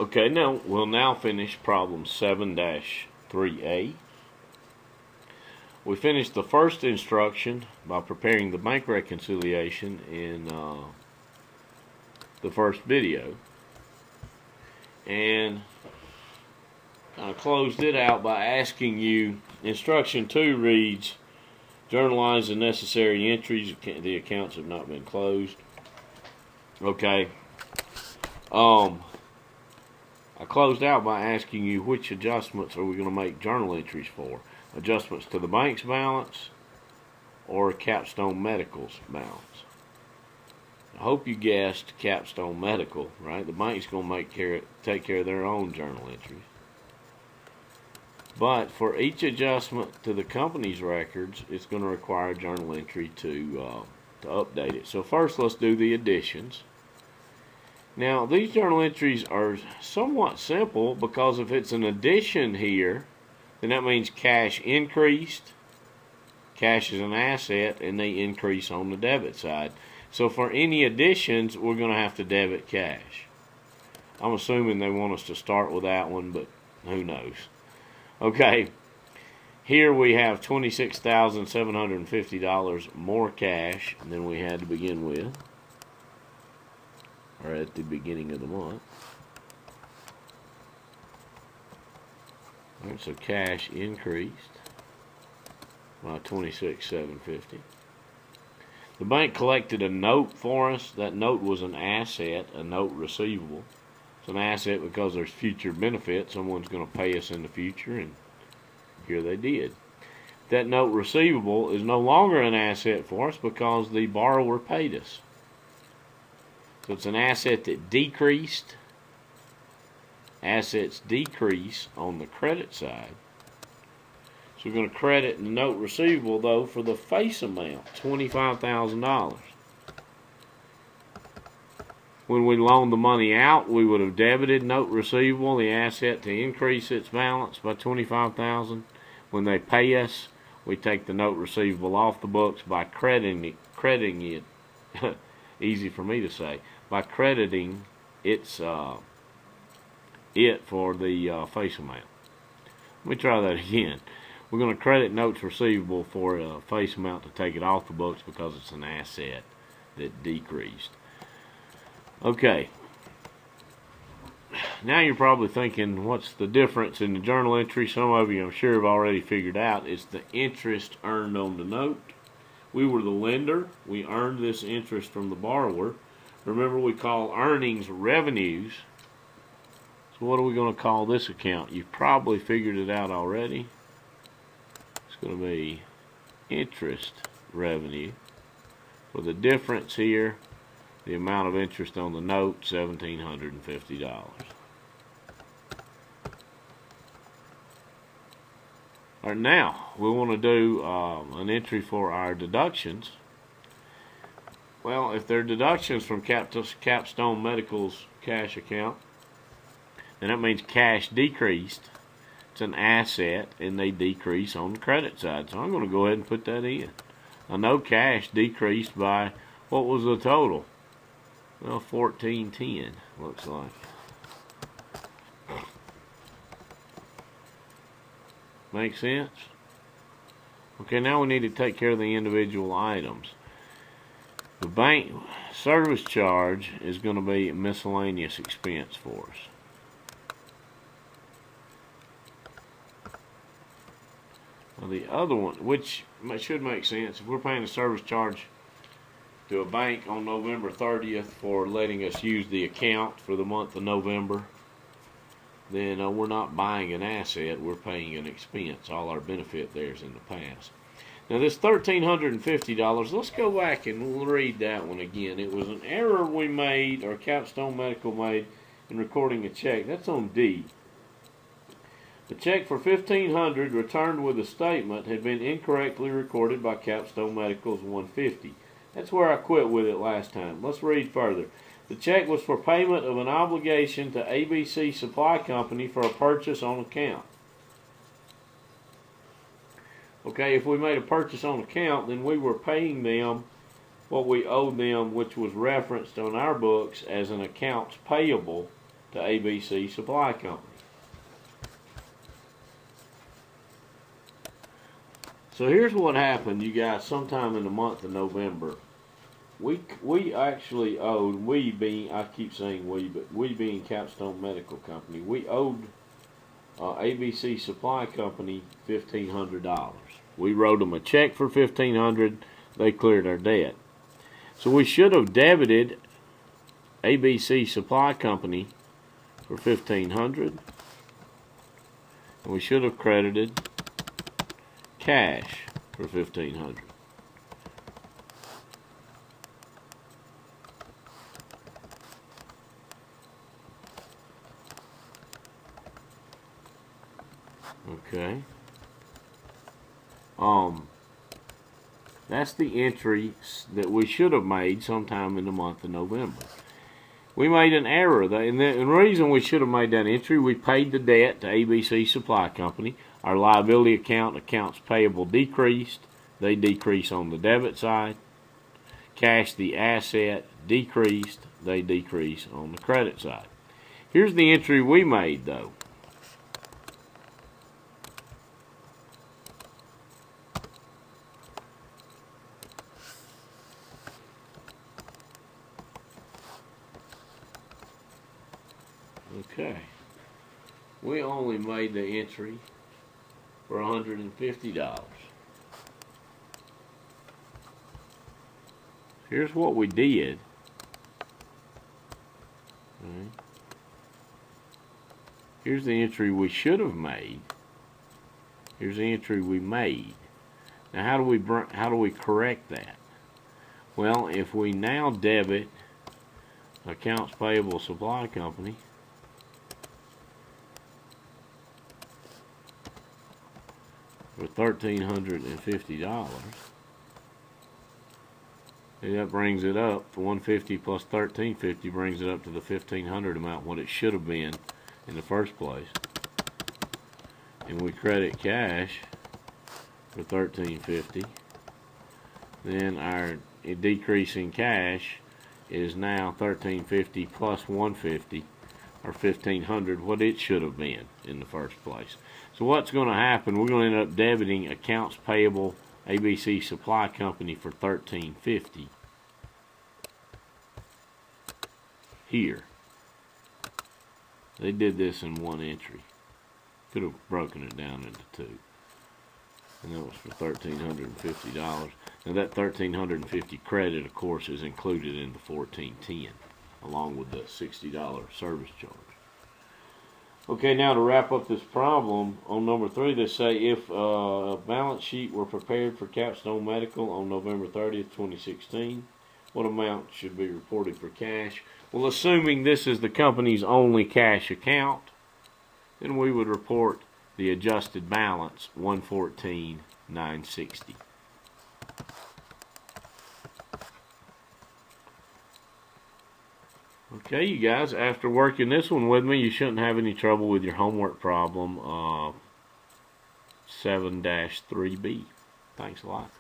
Okay, now we'll now finish problem 7-3A. We finished the first instruction by preparing the bank reconciliation in the first video, and I closed it out by asking you, instruction 2 reads, journalize the necessary entries, the accounts have not been closed. Okay. I closed out by asking you which adjustments are we going to make journal entries for. Adjustments to the bank's balance or Capstone Medical's balance. I hope you guessed Capstone Medical, right? The bank's going to take care of their own journal entries. But for each adjustment to the company's records, it's going to require a journal entry to update it. So first, let's do the additions. Now, these journal entries are somewhat simple because if it's an addition here, then that means cash increased. Cash is an asset, and they increase on the debit side. So for any additions, we're going to have to debit cash. I'm assuming they want us to start with that one, but who knows. Okay, here we have $26,750 more cash than we had to begin with, or at the beginning of the month. All right, so cash increased by $26,750. The bank collected a note for us. That note was an asset, a note receivable. It's an asset because there's future benefit. Someone's going to pay us in the future, and here they did. That note receivable is no longer an asset for us because the borrower paid us. So it's an asset that decreased. Assets decrease on the credit side. So we're going to credit the note receivable, though, for the face amount, $25,000. When we loaned the money out, we would have debited note receivable, the asset, to increase its balance by $25,000. When they pay us, we take the note receivable off the books by crediting it. Easy for me to say. By crediting it for the face amount. Let me try that again. We're going to credit notes receivable for a face amount to take it off the books because it's an asset that decreased. Okay. Now you're probably thinking, what's the difference in the journal entry? Some of you, I'm sure, have already figured out. It's the interest earned on the note. We were the lender. We earned this interest from the borrower. Remember, we call earnings revenues. So what are we going to call this account? You've probably figured it out already. It's going to be interest revenue. For the difference here, the amount of interest on the note, $1,750. All right, now we want to do an entry for our deductions. Well, if they're deductions from Capstone Medical's cash account, then that means cash decreased. It's an asset, and they decrease on the credit side. So I'm going to go ahead and put that in. I know cash decreased by, what was the total? Well, $1,410, looks like. Make sense? Okay, now we need to take care of the individual items. The bank service charge is going to be a miscellaneous expense for us. Now the other one, which should make sense, if we're paying a service charge to a bank on November 30th for letting us use the account for the month of November, then we're not buying an asset, we're paying an expense. All our benefit there is in the past. Now this $1,350, let's go back and we'll read that one again. It was an error we made, or Capstone Medical made, in recording a check. That's on D. The check for $1,500 returned with a statement had been incorrectly recorded by Capstone Medical's $150. That's where I quit with it last time. Let's read further. The check was for payment of an obligation to ABC Supply Company for a purchase on account. Okay, if we made a purchase on account, then we were paying them what we owed them, which was referenced on our books as an accounts payable to ABC Supply Company. So here's what happened, you guys, sometime in the month of November. We actually owed, I keep saying we, but we being Capstone Medical Company, we owed ABC Supply Company $1,500. We wrote them a check for $1,500. They cleared our debt. So we should have debited ABC Supply Company for $1,500, and we should have credited cash for $1,500. Okay. That's the entry that we should have made sometime in the month of November. We made an error, and the reason we should have made that entry, we paid the debt to ABC Supply Company. Our liability account, accounts payable decreased. They decrease on the debit side. Cash, the asset, decreased. They decrease on the credit side. Here's the entry we made, though. Okay, we only made the entry for $150. Here's what we did. Here's the entry we should have made. Here's the entry we made. Now, how do we correct that? Well, if we now debit accounts payable supply company for $1,350, that brings it up. $150 plus $1,350 brings it up to the $1,500 amount, what it should have been in the first place. And we credit cash for $1,350. Then our decrease in cash is now $1,350 plus $150, or $1,500, what it should have been in the first place. So what's going to happen, we're going to end up debiting accounts payable ABC Supply Company for $1,350 here. They did this in one entry. Could have broken it down into two. And that was for $1,350. Now that $1,350 credit, of course, is included in the $1,410, along with the $60 service charge. Okay, now to wrap up this problem, on number 3, they say if a balance sheet were prepared for Capstone Medical on November 30th, 2016, what amount should be reported for cash? Well, assuming this is the company's only cash account, then we would report the adjusted balance, $114,960. Okay, you guys, after working this one with me, you shouldn't have any trouble with your homework problem 7-3B. Thanks a lot.